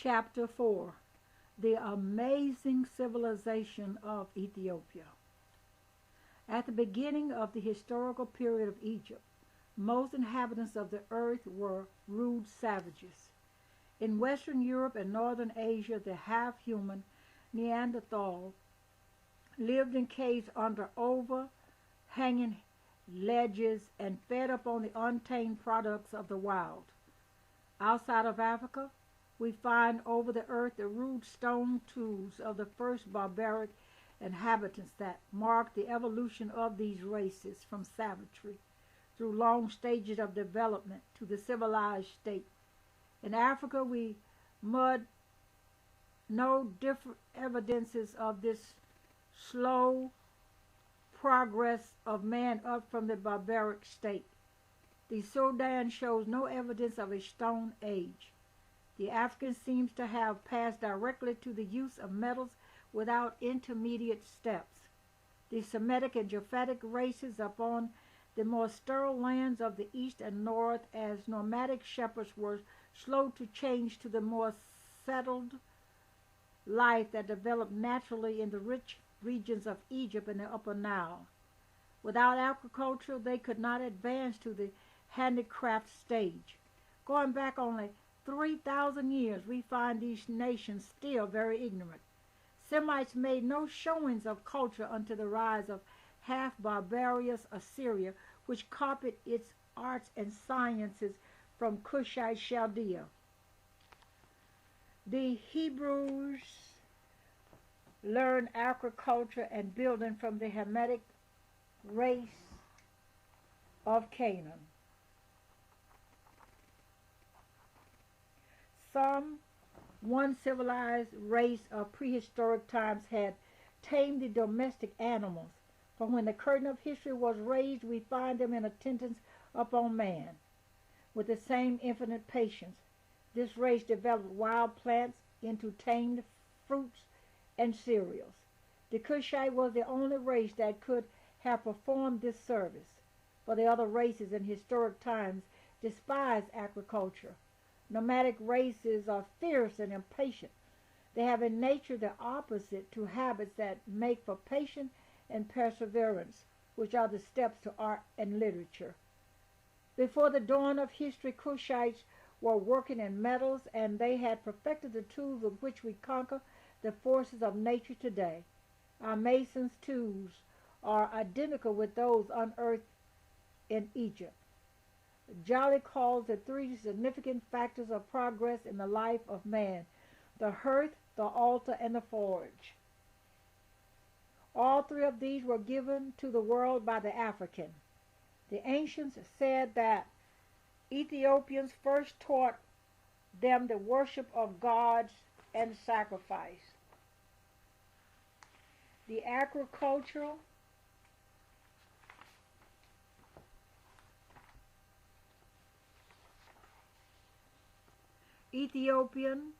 Chapter 4. The Amazing Civilization of Ethiopia. At the beginning of the historical period of Egypt, most inhabitants of the earth were rude savages. In Western Europe and Northern Asia, the half-human Neanderthal lived in caves under overhanging ledges and fed upon the untamed products of the wild. Outside of Africa, we find over the earth the rude stone tools of the first barbaric inhabitants that mark the evolution of these races from savagery through long stages of development to the civilized state. In Africa, we mud no different evidences of this slow progress of man up from the barbaric state. The Soudan shows no evidence of a stone age. The African seems to have passed directly to the use of metals without intermediate steps. The Semitic and Japhetic races upon the more sterile lands of the east and north, as nomadic shepherds, were slow to change to the more settled life that developed naturally in the rich regions of Egypt and the Upper Nile. Without agriculture, they could not advance to the handicraft stage. Going back only 3,000 years, we find these nations still very ignorant. Semites made no showings of culture until the rise of half-barbarous Assyria, which copied its arts and sciences from Cushite Chaldea. The Hebrews learned agriculture and building from the Hamitic race of Canaan. One civilized race of prehistoric times had tamed the domestic animals. For when the curtain of history was raised, we find them in attendance upon man. With the same infinite patience, this race developed wild plants into tamed fruits and cereals. The Cushite was the only race that could have performed this service, for the other races in historic times despised agriculture. Nomadic races are fierce and impatient. They have in nature the opposite to habits that make for patience and perseverance, which are the steps to art and literature. Before the dawn of history, Cushites were working in metals, and they had perfected the tools with which we conquer the forces of nature today. Our masons' tools are identical with those unearthed in Egypt. Jolly calls the three significant factors of progress in the life of man: the hearth, the altar, and the forge. All three of these were given to the world by the African. The ancients said that Ethiopians first taught them the worship of gods and sacrifice. The agricultural Ethiopian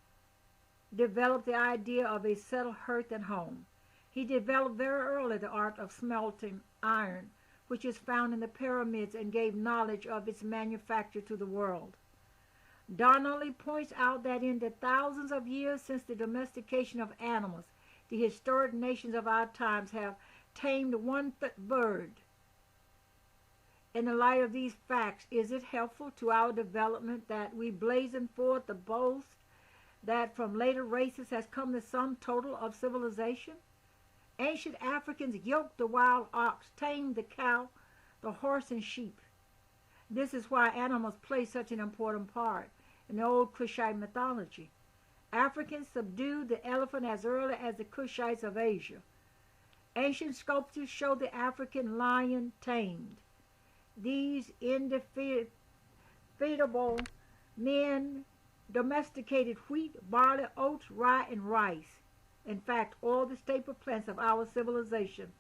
developed the idea of a settled hearth and home. He developed very early the art of smelting iron, which is found in the pyramids, and gave knowledge of its manufacture to the world. Donnelly points out that in the thousands of years since the domestication of animals, the historic nations of our times have tamed one-foot bird. In the light of these facts, is it helpful to our development that we blazon forth the boast that from later races has come the sum total of civilization? Ancient Africans yoked the wild ox, tamed the cow, the horse, and sheep. This is why animals play such an important part in the old Cushite mythology. Africans subdued the elephant as early as the Cushites of Asia. Ancient sculptures show the African lion tamed. These indefatigable men domesticated wheat, barley, oats, rye, and rice. In fact, all the staple plants of our civilization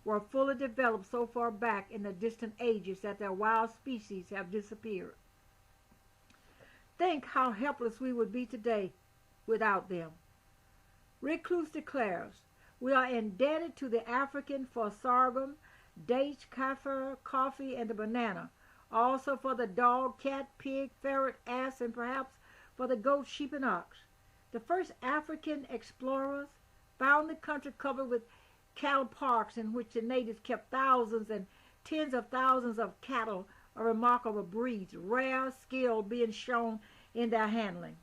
were fully developed so far back in the distant ages that their wild species have disappeared. Think how helpless we would be today without them. Reclus declares, "We are indebted to the African for sorghum, dates, kaffir, coffee, and the banana, also for the dog, cat, pig, ferret, ass, and perhaps for the goat, sheep, and ox. The first African explorers found the country covered with cattle parks in which the natives kept thousands and tens of thousands of cattle of remarkable breeds, rare skill being shown in their handling.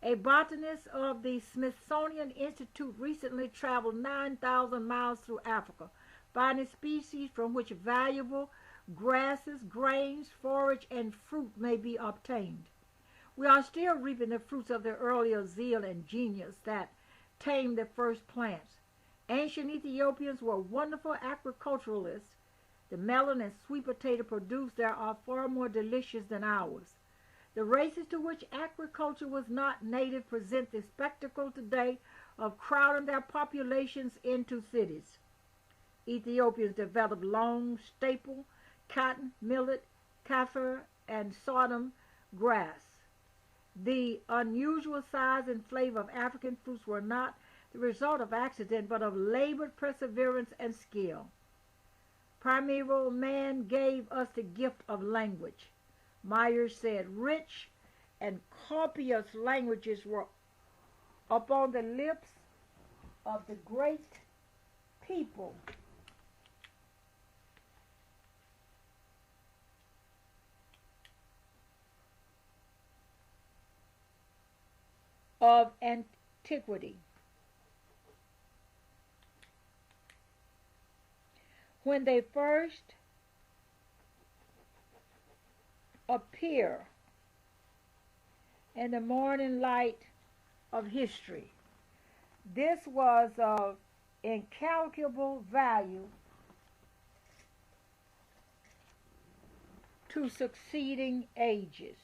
A botanist of the Smithsonian Institute recently traveled 9,000 miles through Africa, finding species from which valuable grasses, grains, forage, and fruit may be obtained. We are still reaping the fruits of their earlier zeal and genius that tamed the first plants. Ancient Ethiopians were wonderful agriculturalists. The melon and sweet potato produced there are far more delicious than ours. The races to which agriculture was not native present the spectacle today of crowding their populations into cities. Ethiopians developed long, staple, cotton, millet, kaffir, and sorghum grass. The unusual size and flavor of African fruits were not the result of accident, but of labored perseverance and skill. Primeval man gave us the gift of language. Myers said, rich and copious languages were upon the lips of the great people of antiquity. When they first appear in the morning light of history, this was of incalculable value to succeeding ages.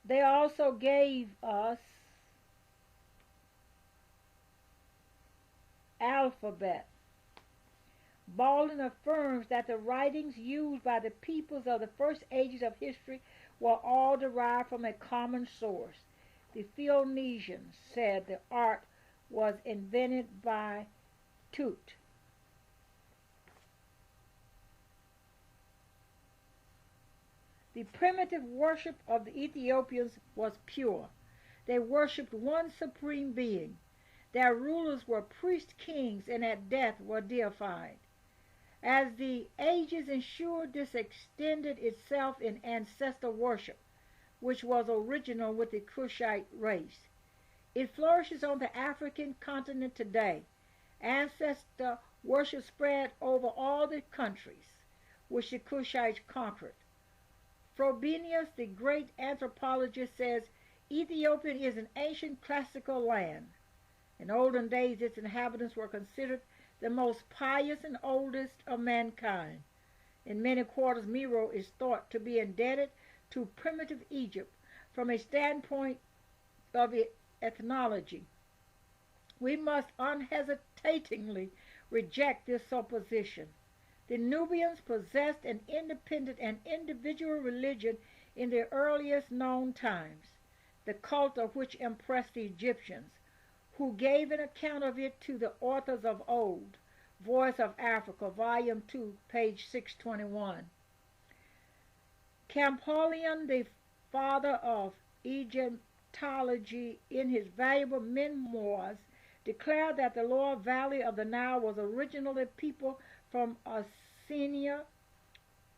They also gave us alphabet. Baldwin affirms that the writings used by the peoples of the first ages of history were all derived from a common source. The Phoenicians said the art was invented by Tut. The primitive worship of the Ethiopians was pure. They worshipped one supreme being. Their rulers were priest-kings and at death were deified. As the ages ensured, this extended itself in ancestor worship, which was original with the Cushite race. It flourishes on the African continent today. Ancestor worship spread over all the countries which the Cushites conquered. Frobenius, the great anthropologist, says Ethiopia is an ancient classical land. In olden days, its inhabitants were considered the most pious and oldest of mankind. In many quarters, Meroe is thought to be indebted to primitive Egypt from a standpoint of ethnology. We must unhesitatingly reject this supposition. The Nubians possessed an independent and individual religion in the earliest known times, the cult of which impressed the Egyptians, who gave an account of it to the authors of old. Voice of Africa, Volume 2, page 621. Champollion, the father of Egyptology, in his valuable memoirs, declared that the lower valley of the Nile was originally peopled from Abyssinia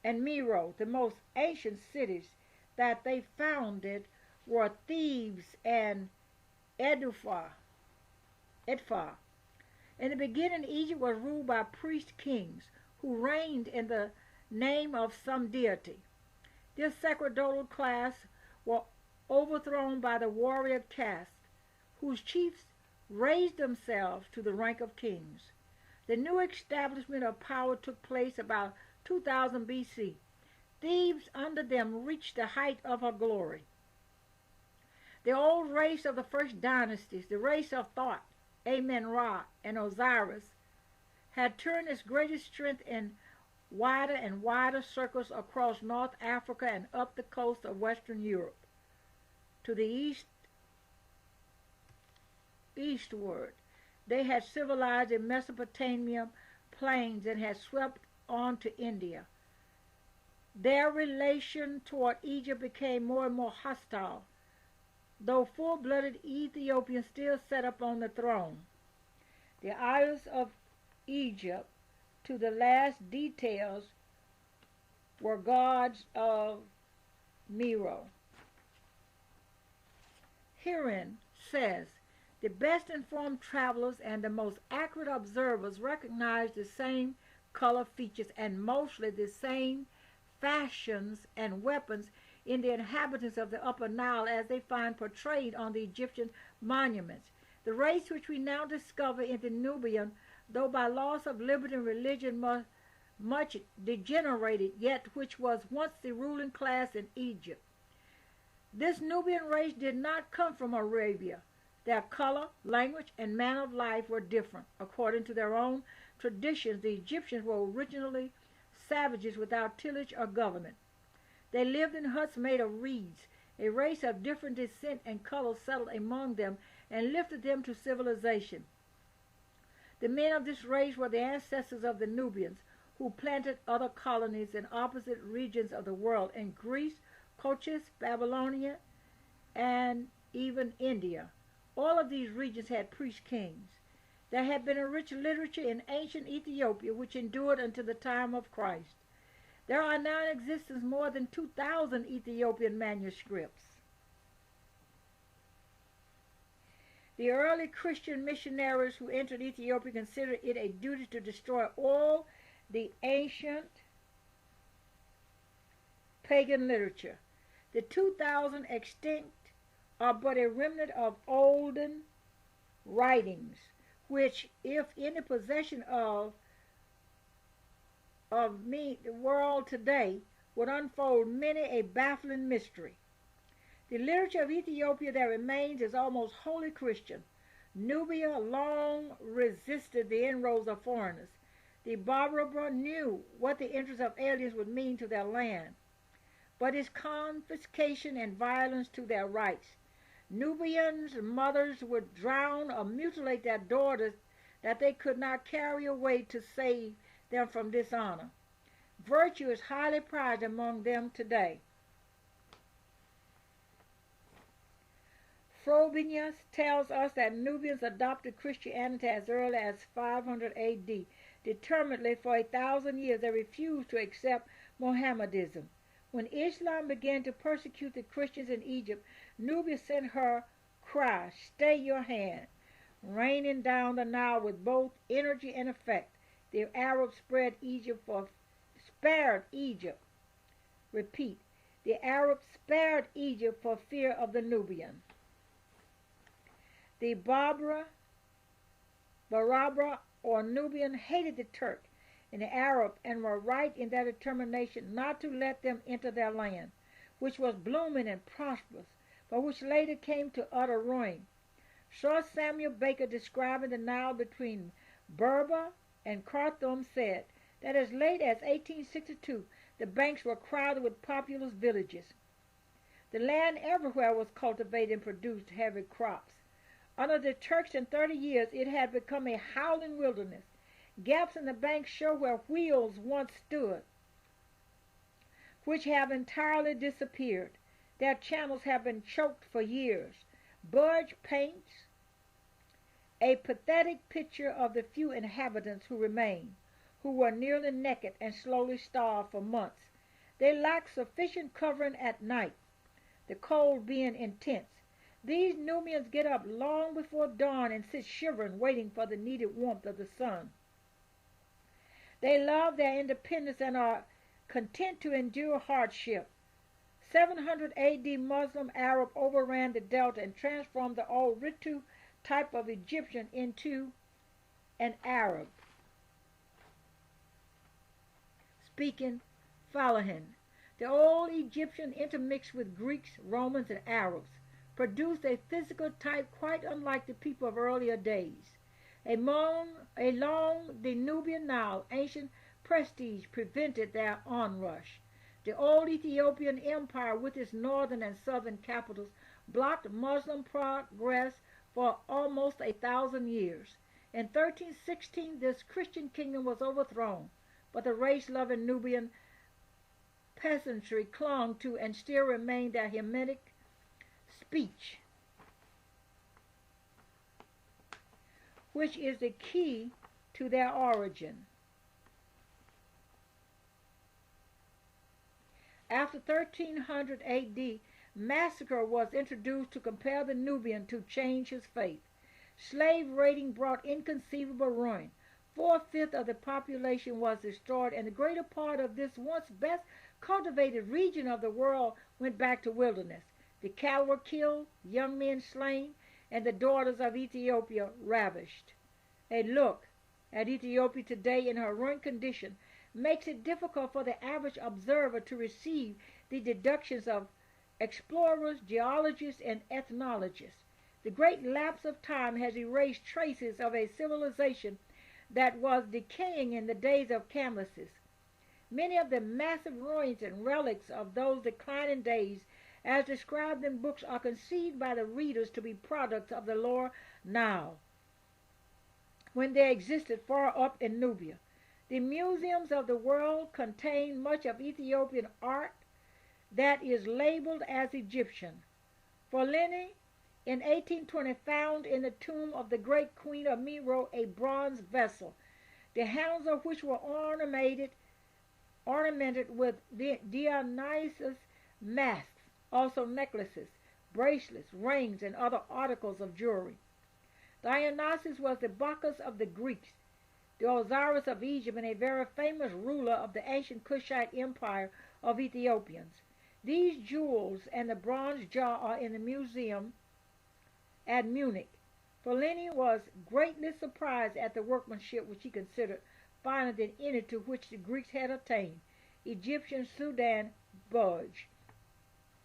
and Meroe. The most ancient cities that they founded were Thebes and Edfu. In the beginning, Egypt was ruled by priest kings who reigned in the name of some deity. This sacerdotal class were overthrown by the warrior caste, whose chiefs raised themselves to the rank of kings. The new establishment of power took place about 2000 BC. Thebes under them reached the height of her glory. The old race of the first dynasties, the race of Thoth, Amen-Ra, and Osiris, had turned its greatest strength in wider and wider circles across North Africa and up the coast of Western Europe. To the eastward, they had civilized the Mesopotamian plains and had swept on to India. Their relation toward Egypt became more and more hostile though full-blooded Ethiopians still sat upon the throne. The idols of Egypt, to the last details, were gods of Mero. Herein says, the best informed travelers and the most accurate observers recognize the same color features and mostly the same fashions and weapons in the inhabitants of the Upper Nile as they find portrayed on the Egyptian monuments. The race which we now discover in the Nubian, though by loss of liberty and religion much degenerated, yet which was once the ruling class in Egypt. This Nubian race did not come from Arabia. Their color, language, and manner of life were different. According to their own traditions, the Egyptians were originally savages without tillage or government. They lived in huts made of reeds. A race of different descent and color settled among them and lifted them to civilization. The men of this race were the ancestors of the Nubians, who planted other colonies in opposite regions of the world, in Greece, Colchis, Babylonia, and even India. All of these regions had priest kings. There had been a rich literature in ancient Ethiopia which endured until the time of Christ. There are now in existence more than 2,000 Ethiopian manuscripts. The early Christian missionaries who entered Ethiopia considered it a duty to destroy all the ancient pagan literature. The 2,000 extinct are but a remnant of olden writings, which, if in the possession of the world today, would unfold many a baffling mystery. The literature of Ethiopia that remains is almost wholly Christian. Nubia long resisted the inroads of foreigners. The Barbaric knew what the entrance of aliens would mean to their land, but its confiscation and violence to their rights. Nubians' mothers would drown or mutilate their daughters that they could not carry away to save them from dishonor. Virtue is highly prized among them today. Frobenius tells us that Nubians adopted Christianity as early as 500 A.D. Determinedly, for 1,000 years they refused to accept Mohammedanism. When Islam began to persecute the Christians in Egypt, Nubia sent her cry, "Stay your hand," raining down the Nile with both energy and effect. The Arabs spared Egypt. Repeat, the Arabs spared Egypt for fear of the Nubian. The Barabra or Nubian hated the Turk and the Arab and were right in their determination not to let them enter their land, which was blooming and prosperous, but which later came to utter ruin. Sir Samuel Baker, describing the Nile between Berber and Khartoum, said that as late as 1862 the banks were crowded with populous villages. The land everywhere was cultivated and produced heavy crops. Under the Turks in 30 years it had become a howling wilderness. Gaps in the banks show where wheels once stood, which have entirely disappeared. Their channels have been choked for years. Budge paints a pathetic picture of the few inhabitants who remained, who were nearly naked and slowly starved for months. They lacked sufficient covering at night, the cold being intense. These Nubians get up long before dawn and sit shivering, waiting for the needed warmth of the sun. They love their independence and are content to endure hardship. 700 A.D. Muslim Arab overran the Delta and transformed the old Ritu type of Egyptian into an Arab speaking Falahin. The old Egyptian intermixed with Greeks, Romans, and Arabs, produced a physical type quite unlike the people of earlier days. Along the Nubian Nile, ancient prestige prevented their onrush. The old Ethiopian Empire, with its northern and southern capitals, blocked Muslim progress for almost 1,000 years. In 1316, this Christian kingdom was overthrown, but the race-loving Nubian peasantry clung to and still remained their Hamitic speech. which is the key to their origin. After 1300 AD, massacre was introduced to compel the Nubian to change his faith. Slave raiding brought inconceivable ruin. 4/5 of the population was destroyed, and the greater part of this once best cultivated region of the world went back to wilderness. The cattle were killed, young men slain, and the daughters of Ethiopia ravished. A look at Ethiopia today in her ruined condition makes it difficult for the average observer to receive the deductions of explorers, geologists, and ethnologists. The great lapse of time has erased traces of a civilization that was decaying in the days of Cambyses. Many of the massive ruins and relics of those declining days, as described in books, are conceived by the readers to be products of the lower Nile, when they existed far up in Nubia. The museums of the world contain much of Ethiopian art that is labeled as Egyptian. Forlini, in 1820, found in the tomb of the great queen of Meroe a bronze vessel, the handles of which were ornamented with Dionysus masks, also necklaces, bracelets, rings, and other articles of jewelry. Dionysus was the Bacchus of the Greeks, the Osiris of Egypt, and a very famous ruler of the ancient Kushite empire of Ethiopians. These jewels and the bronze jar are in the museum at Munich. Forlini was greatly surprised at the workmanship which he considered finer than any to which the Greeks had attained. Egyptian Soudan Budge.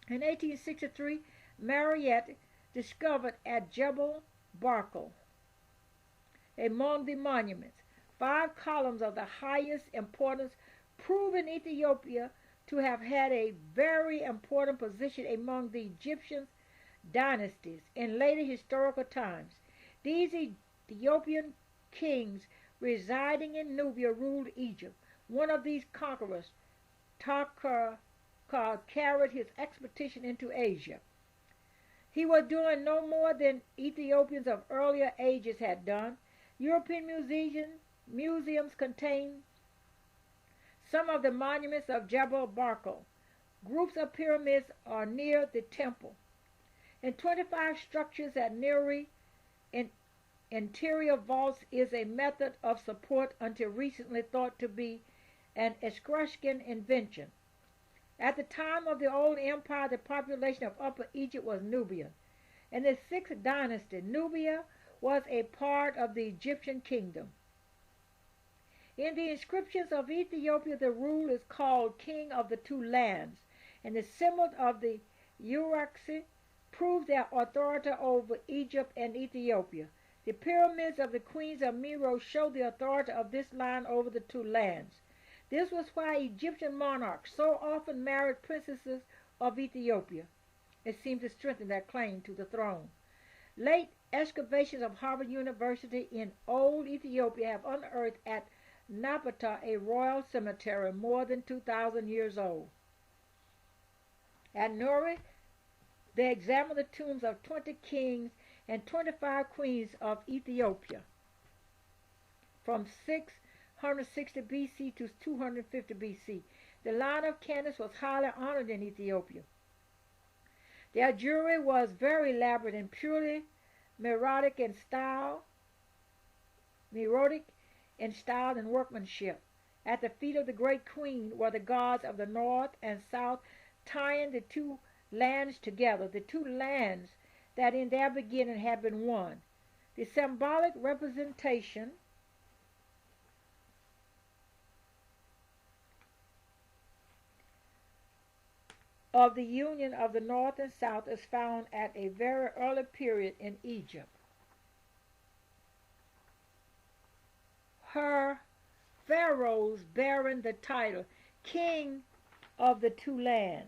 In 1863, Mariette discovered at Jebel Barkal, among the monuments, 5 columns of the highest importance, proving Ethiopia to have had a very important position among the Egyptian dynasties in later historical times. These Ethiopian kings residing in Nubia ruled Egypt. One of these conquerors, Takrkar, carried his expedition into Asia. He was doing no more than Ethiopians of earlier ages had done. European museums contain some of the monuments of Jebel Barkal. Groups of pyramids are near the temple. In 25 structures at Neri, interior vaults is a method of support until recently thought to be an Etruscan invention. At the time of the Old Empire, the population of Upper Egypt was Nubian. In the 6th dynasty, Nubia was a part of the Egyptian kingdom. In the inscriptions of Ethiopia, the ruler is called King of the Two Lands, and the symbol of the Uraxi proves their authority over Egypt and Ethiopia. The pyramids of the queens of Meroe show the authority of this line over the two lands. This was why Egyptian monarchs so often married princesses of Ethiopia. It seemed to strengthen their claim to the throne. Late excavations of Harvard University in old Ethiopia have unearthed at Napata a royal cemetery more than 2,000 years old. At Nuri, they examined the tombs of 20 kings and 25 queens of Ethiopia from 660 BC to 250 BC. The line of Candace was highly honored in Ethiopia. Their jewelry was very elaborate and purely Meroitic in style and workmanship. At the feet of the great queen were the gods of the north and south, tying the two lands together, the two lands that in their beginning had been one. The symbolic representation of the union of the north and south is found at a very early period in Egypt. Her pharaohs bearing the title King of the Two Lands.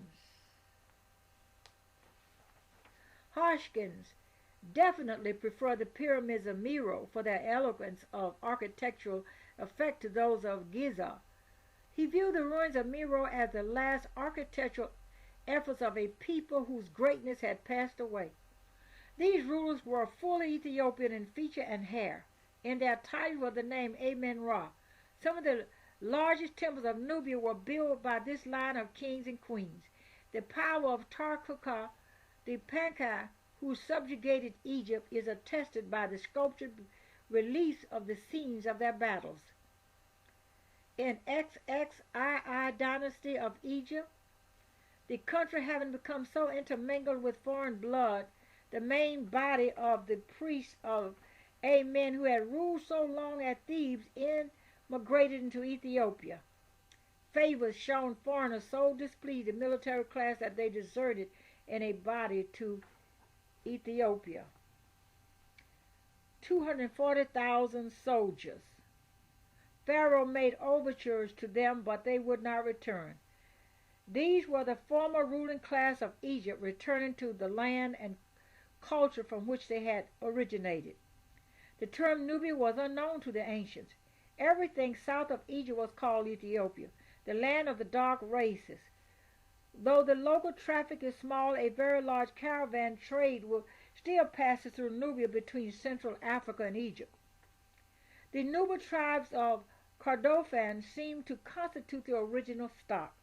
Hoskins definitely preferred the pyramids of Meroe for their eloquence of architectural effect to those of Giza. He viewed the ruins of Meroe as the last architectural efforts of a people whose greatness had passed away. These rulers were fully Ethiopian in feature and hair. in their title was the name Amen-Ra. Some of the largest temples of Nubia were built by this line of kings and queens. The power of Tarkuka the Pankai, who subjugated Egypt, is attested by the sculptured reliefs of the scenes of their battles. In XXII dynasty of Egypt, the country having become so intermingled with foreign blood, the main body of the priests of Amen who had ruled so long at Thebes immigrated into Ethiopia. Favors shown foreigners so displeased the military class that they deserted in a body to Ethiopia. 240,000 soldiers. Pharaoh made overtures to them, but they would not return. These were the former ruling class of Egypt, returning to the land and culture from which they had originated. The term Nubia was unknown to the ancients. Everything south of Egypt was called Ethiopia, the land of the dark races. Though the local traffic is small, a very large caravan trade still passes through Nubia between Central Africa and Egypt. The Nuba tribes of Kordofan seem to constitute the original stock.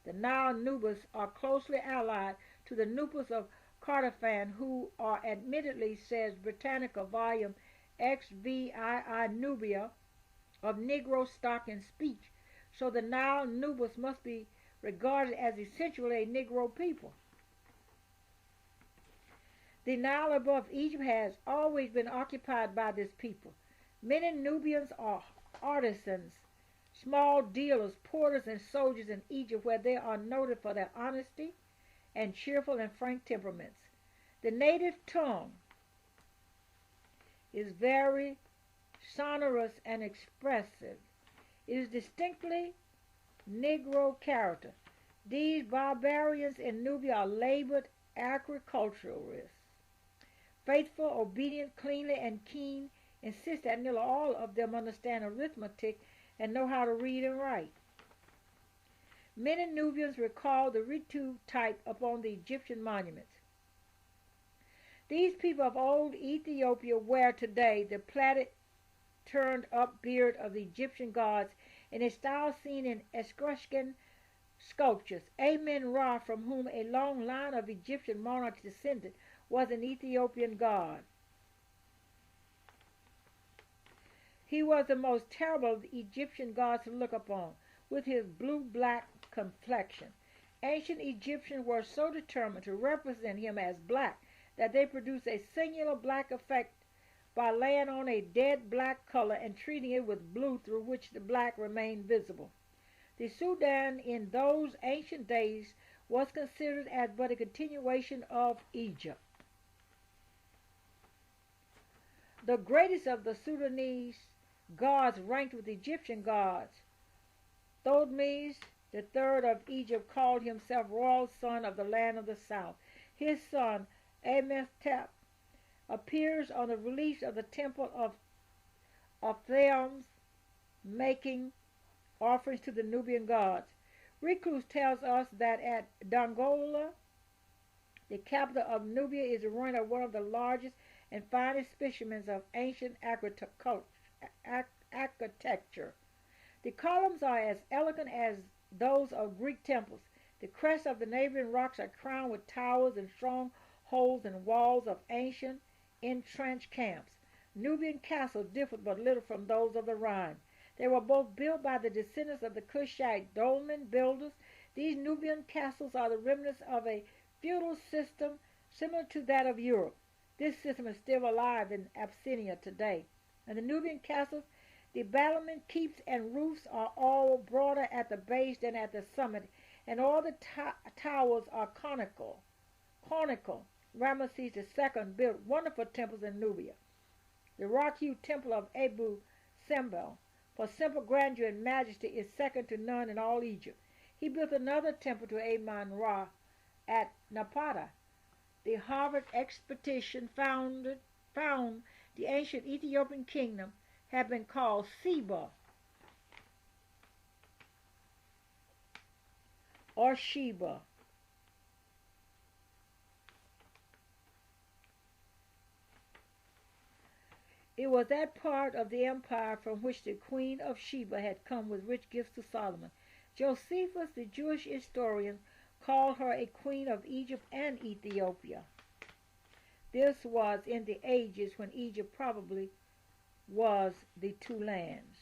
The Nile Nubas are closely allied to the Nubas of Kordofan, who are admittedly, says Britannica volume XVII Nubia, of Negro stock and speech, so the Nile Nubas must be regarded as essentially a Negro people. The Nile above Egypt has always been occupied by this people. Many Nubians are artisans, small dealers, porters, and soldiers in Egypt, where they are noted for their honesty and cheerful and frank temperaments. The native tongue is very sonorous and expressive. It is distinctly Negro character. These barbarians in Nubia are labored agriculturalists. Faithful, obedient, cleanly, and keen, insist that nearly all of them understand arithmetic and know how to read and write. Many Nubians recall the Ritu type upon the Egyptian monuments. These people of old Ethiopia wear today the plaited, turned-up beard of the Egyptian gods in a style seen in Etruscan sculptures. Amen-Ra, from whom a long line of Egyptian monarchs descended, was an Ethiopian god. He was the most terrible of the Egyptian gods to look upon, with his blue-black complexion. Ancient Egyptians were so determined to represent him as black that they produced a singular black effect by laying on a dead black color and treating it with blue through which the black remained visible. The Soudan in those ancient days was considered as but a continuation of Egypt. The greatest of the Sudanese gods ranked with Egyptian gods. Thotmes, the third of Egypt, called himself royal son of the land of the south. His son, Amenhotep, appears on the reliefs of the temple of Theoms, making offerings to the Nubian gods. Reclus tells us that at Dongola, the capital of Nubia, is the ruin of one of the largest and finest specimens of ancient architecture. The columns are as elegant as those of Greek temples. The crests of the neighboring rocks are crowned with towers and strongholds and walls of ancient entrenched camps. Nubian castles differed but little from those of the Rhine. They were both built by the descendants of the Cushite dolmen builders. These Nubian castles are the remnants of a feudal system similar to that of Europe. This system is still alive in Abyssinia today. And the Nubian castles, the battlement, keeps, and roofs are all broader at the base than at the summit, and all the towers are conical. Ramesses II built wonderful temples in Nubia. The rock-hewn temple of Abu Simbel, for simple grandeur and majesty, is second to none in all Egypt. He built another temple to Amen-Ra at Napata. The Harvard expedition found the ancient Ethiopian kingdom had been called Seba or Sheba. It was that part of the empire from which the Queen of Sheba had come with rich gifts to Solomon. Josephus, the Jewish historian, called her a queen of Egypt and Ethiopia. This was in the ages when Egypt probably was the two lands.